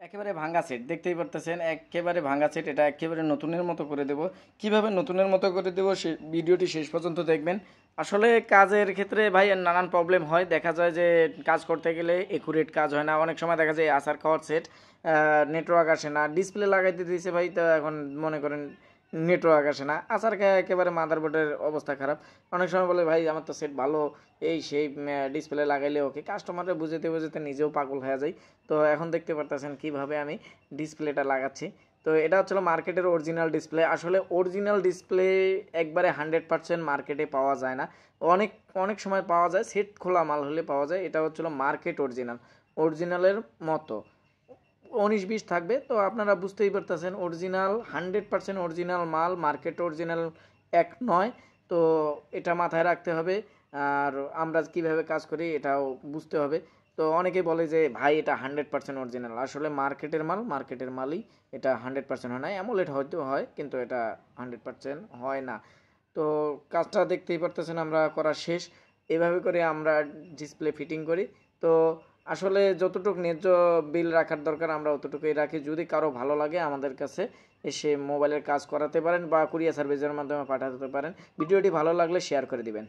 একেবারে ভাঙা সেট দেখতেই পারতেছেন, একেবারে ভাঙা সেট। এটা একেবারে নতুনের মতো করে দেব। কিভাবে নতুনের মতো করে দেব সে ভিডিওটি শেষ পর্যন্ত দেখবেন। আসলে কাজের ক্ষেত্রে ভাই নানান প্রবলেম হয়, দেখা যায় যে কাজ করতে গেলে একুরেট কাজ হয় না, অনেক সময় দেখা যায় আসার খাওয়ার সেট নেটওয়ার্ক আসে না, ডিসপ্লে লাগাইতে দিয়েছে ভাই, তো এখন মনে করেন নেটওয়ার্ক আসে না, আসার একেবারে মাদারবোর্ডের অবস্থা খারাপ। অনেক সময় বলে ভাই আমার তো সেট ভালো, এই সেই ডিসপ্লে লাগাইলে ওকে, কাস্টমাররা বুঝাতে বুঝাতে নিজেও পাগল হয়ে যায়। তো এখন দেখতে পারতেছেন কিভাবে আমি ডিসপ্লেটা লাগাচ্ছি। তো এটা হচ্ছিল মার্কেটের অরিজিনাল ডিসপ্লে। আসলে অরিজিনাল ডিসপ্লে একবারে 100% মার্কেটে পাওয়া যায় না, অনেক অনেক সময় পাওয়া যায়, সেট খোলা মাল হলে পাওয়া যায়। এটা হচ্ছিল মার্কেট অরিজিনাল, অরিজিনালের মতো 19-20 থাকবে। তো আপনারা বুঝতেই পারতেছেন অরিজিনাল 100% অরিজিনাল মাল, মার্কেট অরিজিনাল এক নয়। তো এটা মাথায় রাখতে হবে। আর আমরা কিভাবে কাজ করি এটাও বুঝতে হবে। তো অনেকে বলে যে ভাই এটা 100% অরিজিনাল, আসলে মার্কেটের মাল, মার্কেটের মালই, এটা 100% হয় না। অ্যামোলেড হয়তো হয়, কিন্তু এটা 100% হয় না। তো কাজটা দেখতেই পারতেছেন আমরা করা শেষ। এভাবে করে আমরা ডিসপ্লে ফিটিং করি। তো আসলে যতটুকু ন্যায্য বিল রাখার দরকার আমরা অতটুকুই রাখি। যদি কারো ভালো লাগে আমাদের কাছে এসে মোবাইলের কাজ করাতে পারেন বা কুরিয়ার সার্ভিসের মাধ্যমে পাঠাতে পারেন। ভিডিওটি ভালো লাগলে শেয়ার করে দিবেন।